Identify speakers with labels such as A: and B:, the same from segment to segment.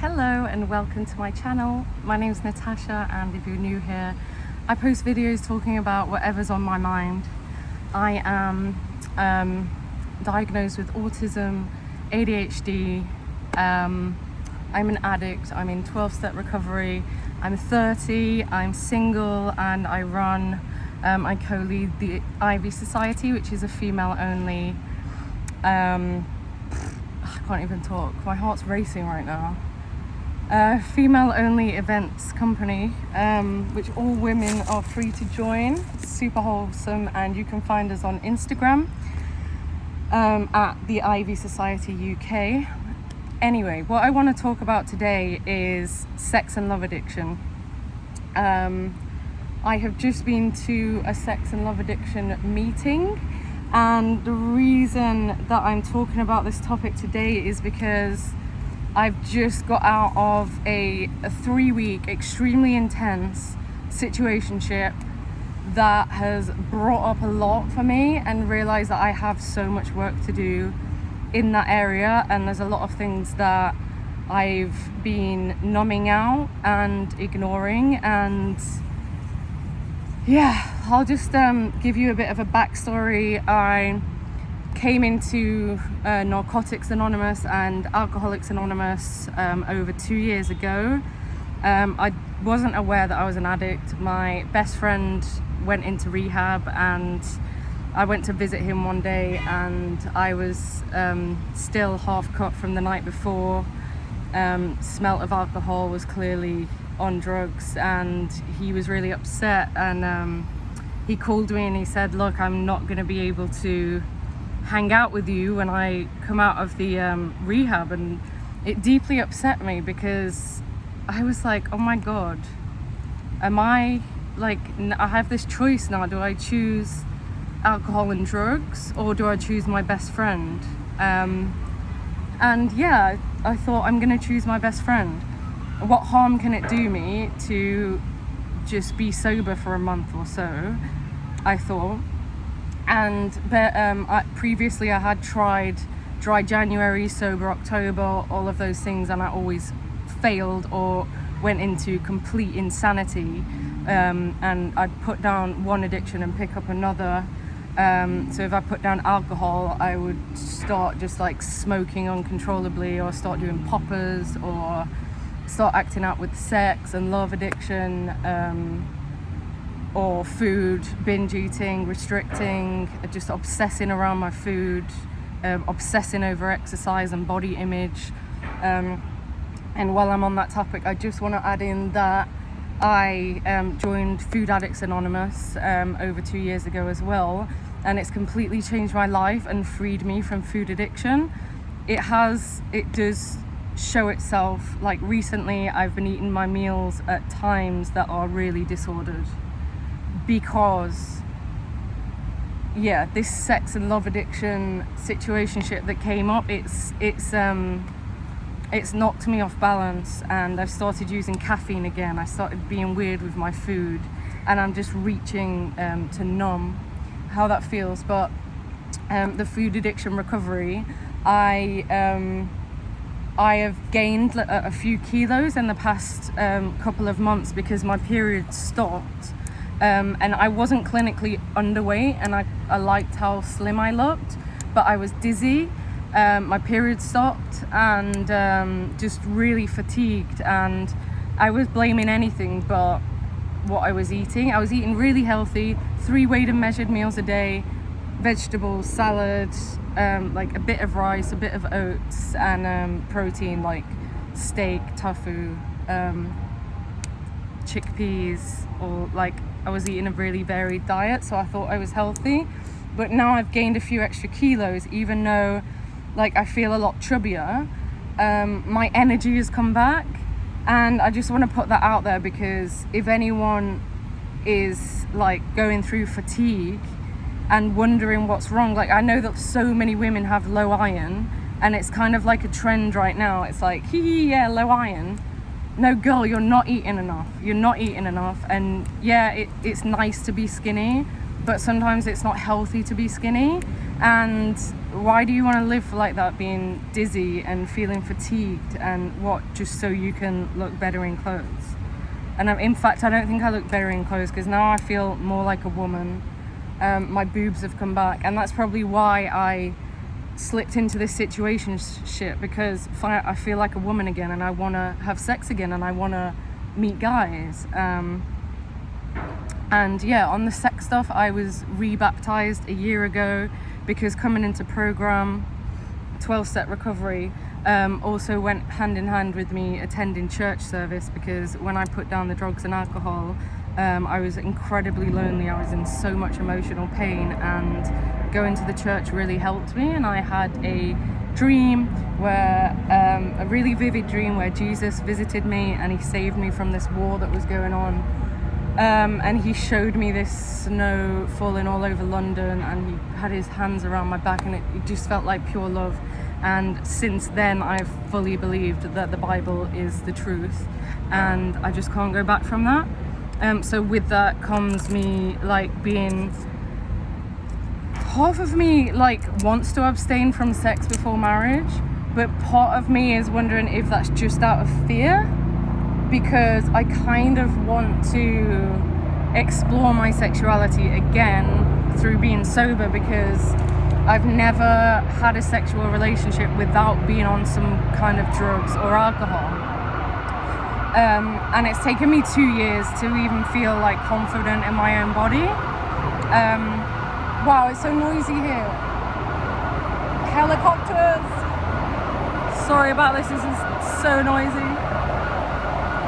A: Hello and welcome to my channel. My name is Natasha, and if you're new here, I post videos talking about whatever's on my mind. I am diagnosed with autism, ADHD, I'm an addict, I'm in 12-step recovery, I'm 30, I'm single, and I co-lead the Ivy Society, which is a female-only, I can't even talk, my heart's racing right now. Female-only events company, which all women are free to join. It's super wholesome, and you can find us on Instagram at the Ivy Society UK. Anyway, what I want to talk about today is sex and love addiction. I have just been to a sex and love addiction meeting, and the reason that I'm talking about this topic today is because I've just got out of a 3-week extremely intense situationship that has brought up a lot for me, and realised that I have so much work to do in that area, and there's a lot of things that I've been numbing out and ignoring. And yeah, I'll just give you a bit of a backstory. I came into Narcotics Anonymous and Alcoholics Anonymous over 2 years ago. I wasn't aware that I was an addict. My best friend went into rehab, and I went to visit him one day, and I was still half cut from the night before. Smelt of alcohol, was clearly on drugs, and he was really upset, and he called me and he said, look, I'm not going to be able to hang out with you when I come out of the rehab. And it deeply upset me, because I was like, oh my god, am I like, I have this choice now. Do I choose alcohol and drugs, or do I choose my best friend? And yeah, I thought, I'm gonna choose my best friend. What harm can it do me to just be sober for a month or so, I thought. But previously I had tried dry January, sober October, all of those things, and I always failed or went into complete insanity. And I'd put down one addiction and pick up another. So if I put down alcohol, I would start just like smoking uncontrollably, or start doing poppers, or start acting out with sex and love addiction, or food, binge eating, restricting, just obsessing around my food, obsessing over exercise and body image. And while I'm on that topic, I just want to add in that I joined Food Addicts Anonymous over 2 years ago as well, and it's completely changed my life and freed me from food addiction. It does show itself. Like recently, I've been eating my meals at times that are really disordered, because yeah, this sex and love addiction situationship that came up, it's knocked me off balance, and I've started using caffeine again. I started being weird with my food, and I'm just reaching to numb how that feels. But the food addiction recovery, I have gained a few kilos in the past couple of months, because my period stopped, and I wasn't clinically underweight, and I liked how slim I looked, but I was dizzy. My period stopped, and just really fatigued, and I was blaming anything but what I was eating. I was eating really healthy, 3 weighed and measured meals a day, vegetables, salad, like a bit of rice, a bit of oats, and protein like steak, tofu, chickpeas, or like I was eating a really varied diet, so I thought I was healthy. But now I've gained a few extra kilos, even though like I feel a lot chubbier. My energy has come back, and I just want to put that out there, because if anyone is like going through fatigue and wondering what's wrong, like I know that so many women have low iron, and it's kind of like a trend right now. It's like, yeah, low iron. No, girl, you're not eating enough. And yeah, it's nice to be skinny, but sometimes it's not healthy to be skinny. And why do you want to live like that, being dizzy and feeling fatigued, and what, just so you can look better in clothes? And in fact, I don't think I look better in clothes, because now I feel more like a woman. My boobs have come back, and that's probably why I slipped into this situation shit, because I feel like a woman again, and I want to have sex again, and I want to meet guys. And yeah, on the sex stuff, I was rebaptized a year ago, because coming into program 12-step recovery also went hand in hand with me attending church service, because when I put down the drugs and alcohol, I was incredibly lonely. I was in so much emotional pain, and going to the church really helped me. And I had a dream where, a really vivid dream where Jesus visited me, and he saved me from this war that was going on. And he showed me this snow falling all over London, and he had his hands around my back, and it just felt like pure love. And since then, I've fully believed that the Bible is the truth, and I just can't go back from that. So with that comes me like being, half of me like wants to abstain from sex before marriage, but part of me is wondering if that's just out of fear, because I kind of want to explore my sexuality again through being sober, because I've never had a sexual relationship without being on some kind of drugs or alcohol. And it's taken me 2 years to even feel like confident in my own body. Wow, it's so noisy here. Helicopters. Sorry about this is so noisy.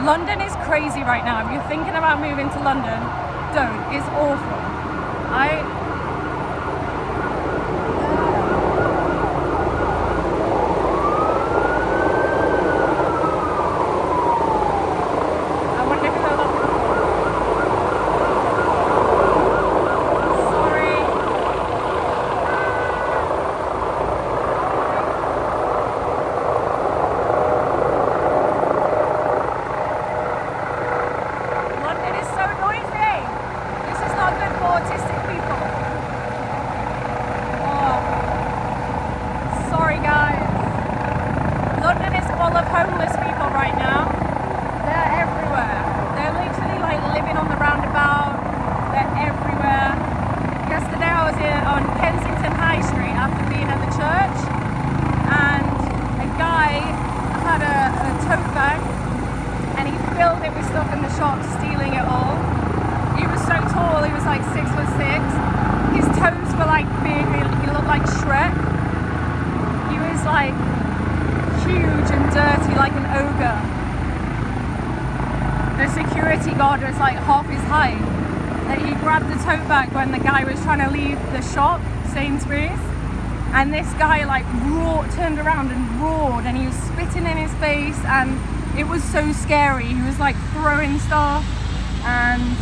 A: London is crazy right now. If you're thinking about moving to London, don't. It's awful. Guard was like half his height, that he grabbed the tote bag when the guy was trying to leave the shop, Sainsbury's, and this guy like turned around and roared, and he was spitting in his face, and it was so scary. He was like throwing stuff, and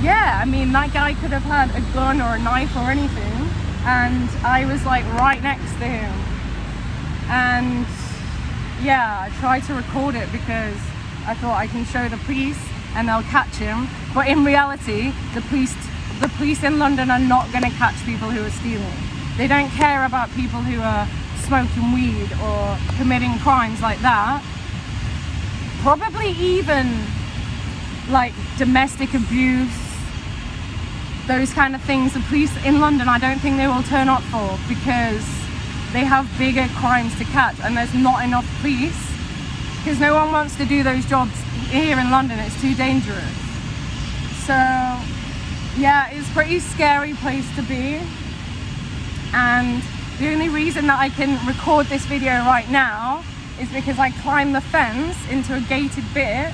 A: yeah, I mean, that guy could have had a gun or a knife or anything, and I was like right next to him. And yeah, I tried to record it because I thought I can show the police and they'll catch him, but in reality, the police in London are not going to catch people who are stealing. They don't care about people who are smoking weed or committing crimes like that. Probably even like domestic abuse, those kind of things. The police in London, I don't think they will turn up for, because they have bigger crimes to catch, and there's not enough police, because no one wants to do those jobs here in London. It's too dangerous. So yeah, it's a pretty scary place to be, and the only reason that I can record this video right now is because I climbed the fence into a gated bit.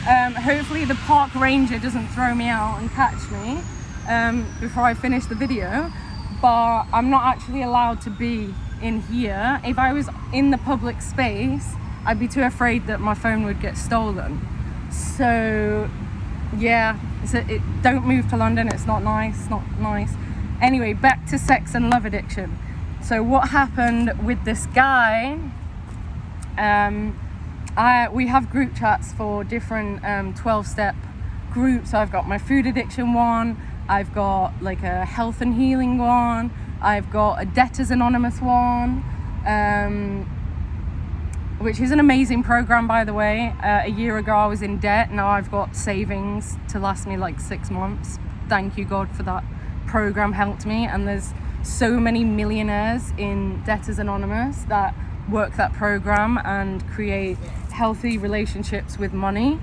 A: Hopefully the park ranger doesn't throw me out and catch me before I finish the video, but I'm not actually allowed to be in here. If I was in the public space, I'd be too afraid that my phone would get stolen. So yeah, don't move to London. It's not nice, Anyway, back to sex and love addiction. So what happened with this guy, we have group chats for different 12-step groups. So I've got my food addiction one, I've got like a health and healing one, I've got a Debtors Anonymous one, which is an amazing program, by the way. A year ago I was in debt. Now I've got savings to last me like 6 months. Thank you, God, for that program. Helped me. And there's so many millionaires in Debtors Anonymous that work that program and create healthy relationships with money.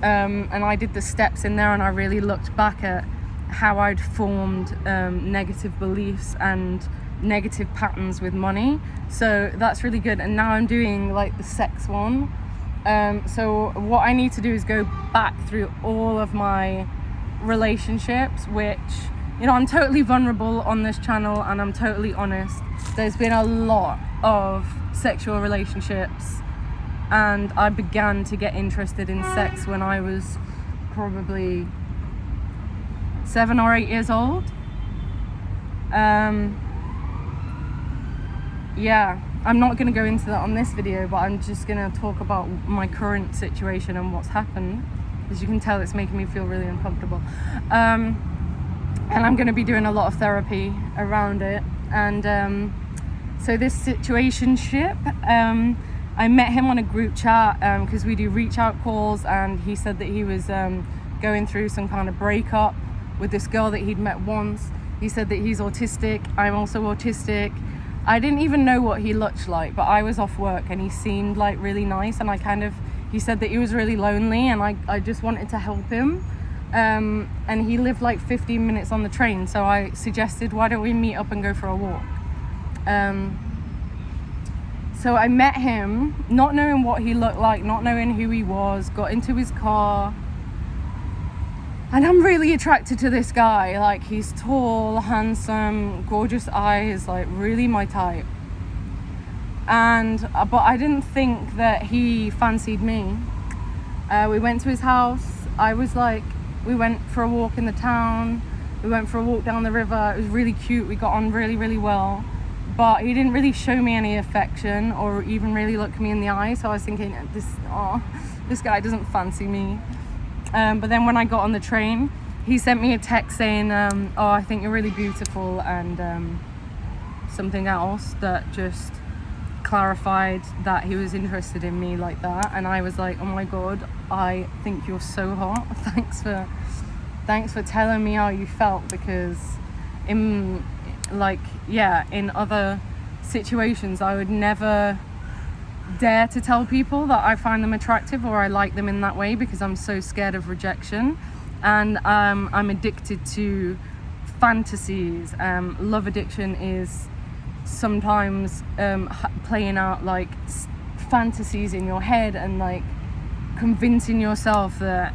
A: And I did the steps in there, and I really looked back at how I'd formed negative beliefs and negative patterns with money. So that's really good. And now I'm doing like the sex one. So what I need to do is go back through all of my relationships, which, you know, I'm totally vulnerable on this channel and I'm totally honest. There's been a lot of sexual relationships, and I began to get interested in sex when I was probably 7 or 8 years old. Yeah, I'm not going to go into that on this video, but I'm just going to talk about my current situation and what's happened. As you can tell, it's making me feel really uncomfortable. And I'm going to be doing a lot of therapy around it. And so this situationship, I met him on a group chat because we do reach out calls, and he said that he was going through some kind of breakup with this girl that he'd met once. He said that he's autistic. I'm also autistic. I didn't even know what he looked like, but I was off work and he seemed like really nice, and he said that he was really lonely, and I just wanted to help him. And he lived like 15 minutes on the train, so I suggested, why don't we meet up and go for a walk? So I met him, not knowing what he looked like, not knowing who he was, got into his car. And I'm really attracted to this guy. Like, he's tall, handsome, gorgeous eyes, like really my type. But I didn't think that he fancied me. We went to his house. We went for a walk in the town. We went for a walk down the river. It was really cute. We got on really, really well. But he didn't really show me any affection or even really look me in the eye. So I was thinking, this guy doesn't fancy me. But then when I got on the train, he sent me a text saying, I think you're really beautiful, and something else that just clarified that he was interested in me like that. And I was like, oh my God, I think you're so hot. Thanks for telling me how you felt, because in other situations I would never dare to tell people that I find them attractive or I like them in that way, because I'm so scared of rejection. And I'm addicted to fantasies. Love addiction is sometimes playing out like fantasies in your head and like convincing yourself that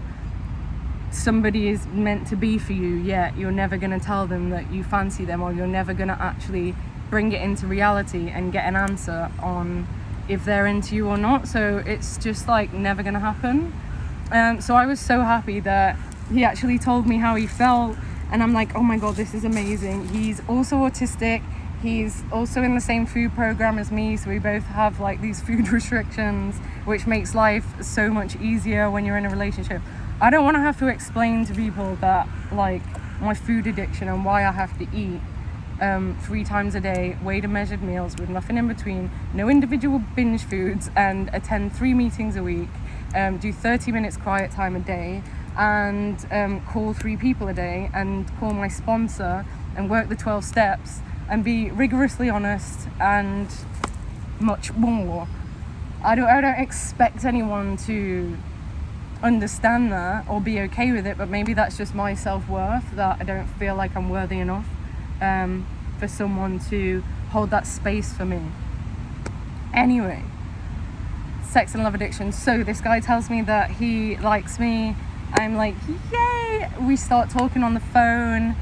A: somebody is meant to be for you, yet you're never going to tell them that you fancy them, or you're never going to actually bring it into reality and get an answer on if they're into you or not. So it's just like never going to happen. So I was so happy that he actually told me how he felt, and I'm like, oh my God, this is amazing. He's also autistic. He's also in the same food program as me, so we both have like these food restrictions, which makes life so much easier when you're in a relationship. I don't want to have to explain to people that, like, my food addiction and why I have to eat 3 times a day, weighed and measured meals with nothing in between, no individual binge foods, and attend 3 meetings a week, do 30 minutes quiet time a day, and call 3 people a day, and call my sponsor, and work the 12 steps, and be rigorously honest, and much more. I don't expect anyone to understand that or be okay with it, but maybe that's just my self-worth, that I don't feel like I'm worthy enough for someone to hold that space for me. Anyway, sex and love addiction. So this guy tells me that he likes me. I'm like, yay! We start talking on the phone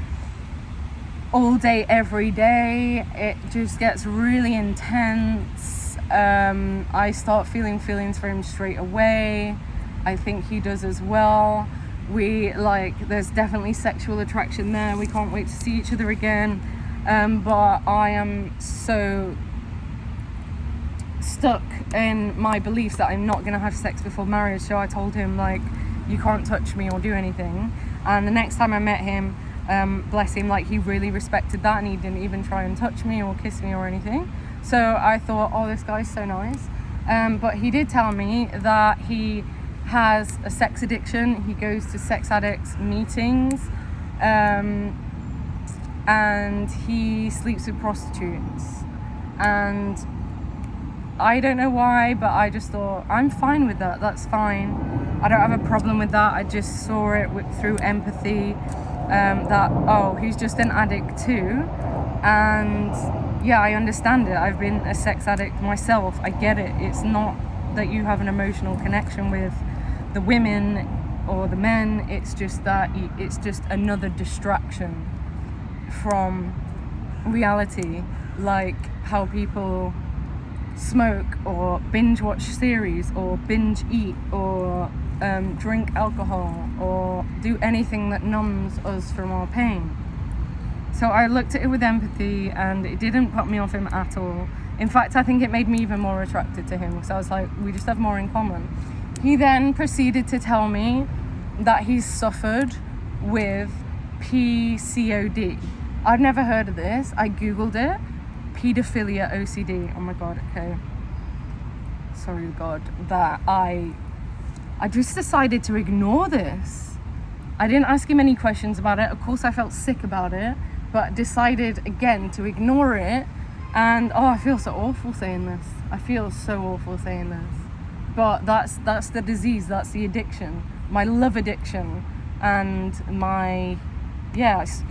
A: all day, every day. It just gets really intense. I start feeling feelings for him straight away. I think he does as well. There's definitely sexual attraction there. We can't wait to see each other again. But I am so stuck in my beliefs that I'm not gonna have sex before marriage. So I told him, like, you can't touch me or do anything. And the next time I met him, Bless him, like he really respected that, and he didn't even try and touch me or kiss me or anything. So I thought, oh, this guy's so nice. But he did tell me that he has a sex addiction. He goes to sex addicts meetings, and he sleeps with prostitutes. And I don't know why, but I just thought, I'm fine with that. That's fine. I don't have a problem with that. I just saw it through empathy, that, oh, he's just an addict too. And yeah, I understand it. I've been a sex addict myself. I get it. It's not that you have an emotional connection with the women or the men. It's just that it's just another distraction from reality, like how people smoke or binge watch series or binge eat or drink alcohol or do anything that numbs us from our pain. So I looked at it with empathy, and it didn't put me off him at all. In fact, I think it made me even more attracted to him, because I was like, we just have more in common. He then proceeded to tell me that he's suffered with PCOD. I've never heard of this. I googled it. Pedophilia OCD. Oh my god, okay. Sorry god, that I just decided to ignore this. I didn't ask him any questions about it. Of course I felt sick about it, but decided again to ignore it. And oh, I feel so awful saying this. I feel so awful saying this. But that's the disease, that's the addiction. My love addiction, and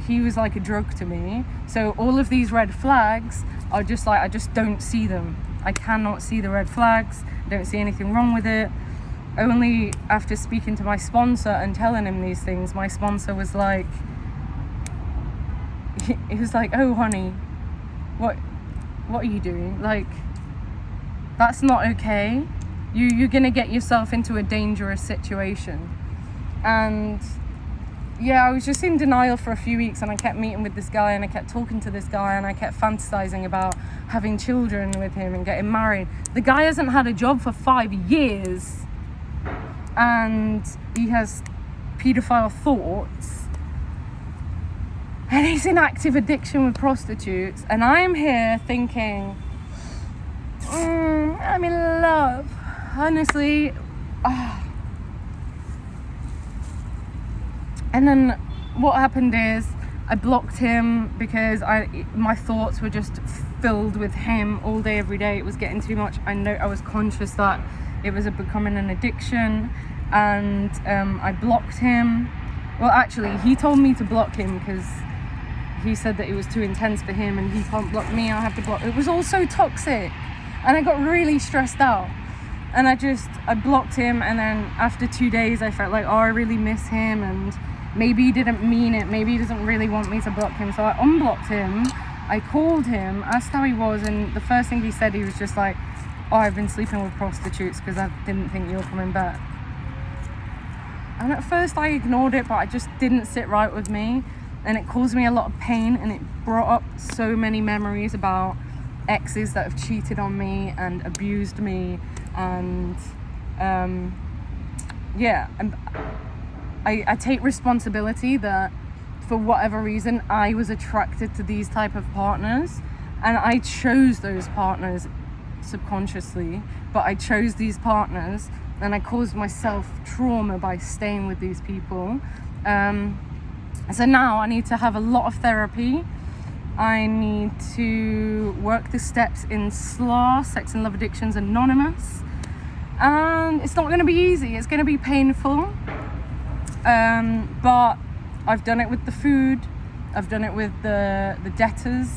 A: he was like a drug to me. So all of these red flags are just like, I just don't see them. I cannot see the red flags. I don't see anything wrong with it. Only after speaking to my sponsor and telling him these things, my sponsor was like, he was like, oh honey, what are you doing? Like, that's not okay. You're gonna get yourself into a dangerous situation. And yeah, I was just in denial for a few weeks, and I kept meeting with this guy, and I kept talking to this guy, and I kept fantasizing about having children with him and getting married. The guy hasn't had a job for 5 years, and he has paedophile thoughts, and he's in active addiction with prostitutes, and I'm here thinking, I'm in love. Honestly, And then what happened is I blocked him because my thoughts were just filled with him all day, every day. It was getting too much. I was conscious that it was becoming an addiction, and I blocked him. Well, actually, he told me to block him because he said that it was too intense for him, and he can't block me. I have to block. It was all so toxic, and I got really stressed out. And I blocked him, and then after 2 days I felt like, oh, I really miss him, and maybe he didn't mean it, maybe he doesn't really want me to block him. So I unblocked him. I called him, asked how he was, and the first thing he said, he was just like, oh, I've been sleeping with prostitutes because I didn't think you were coming back. And at first I ignored it, but I just didn't sit right with me, and it caused me a lot of pain, and it brought up so many memories about exes that have cheated on me and abused me. And I take responsibility that for whatever reason I was attracted to these type of partners, and I chose those partners subconsciously, but I chose these partners, and I caused myself trauma by staying with these people. So now I need to have a lot of therapy. I need to work the steps in SLA, Sex and Love Addictions Anonymous. And it's not going to be easy. It's going to be painful. But I've done it with the food. I've done it with the debtors.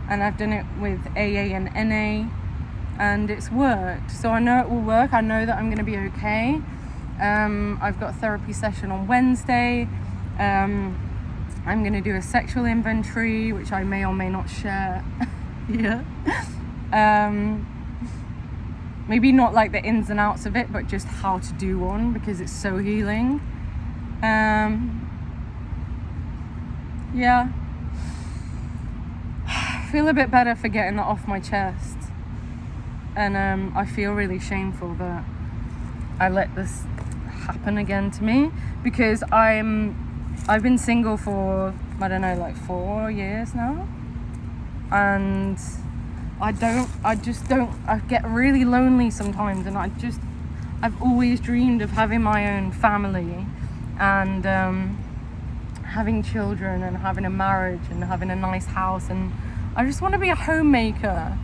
A: And I've done it with AA and NA. And it's worked. So I know it will work. I know that I'm going to be okay. I've got a therapy session on Wednesday. I'm going to do a sexual inventory, which I may or may not share. Yeah. Maybe not like the ins and outs of it, but just how to do one, because it's so healing. Yeah. I feel a bit better for getting that off my chest. And I feel really shameful that I let this happen again to me, because I've been single for I don't know, like 4 years now. And I get really lonely sometimes, and I've always dreamed of having my own family and having children and having a marriage and having a nice house, and I just want to be a homemaker.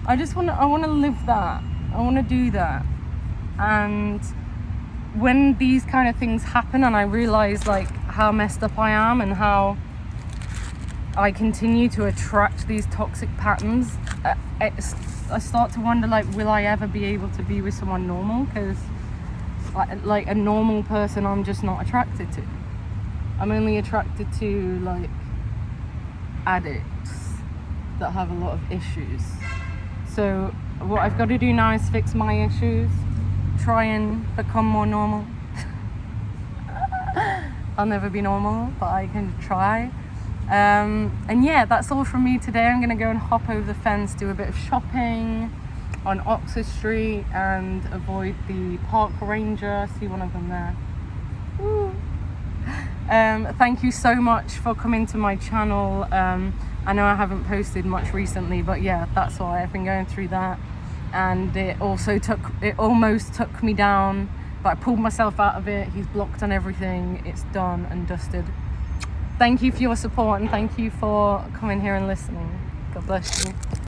A: I want to live that. I want to do that. And when these kind of things happen and I realize like how messed up I am and how I continue to attract these toxic patterns, I start to wonder, like, will I ever be able to be with someone normal? Because like a normal person I'm just not attracted to. I'm only attracted to like addicts that have a lot of issues. So what I've got to do now is fix my issues, try and become more normal. I'll never be normal, but I can try. And yeah, that's all from me today. I'm gonna go and hop over the fence, do a bit of shopping on Oxford Street and avoid the park ranger. I see one of them there. Woo. Thank you so much for coming to my channel. I know I haven't posted much recently, but yeah, that's why I've been going through that. And it almost took me down, but I pulled myself out of it. He's blocked on everything. It's done and dusted. Thank you for your support, and thank you for coming here and listening. God bless you.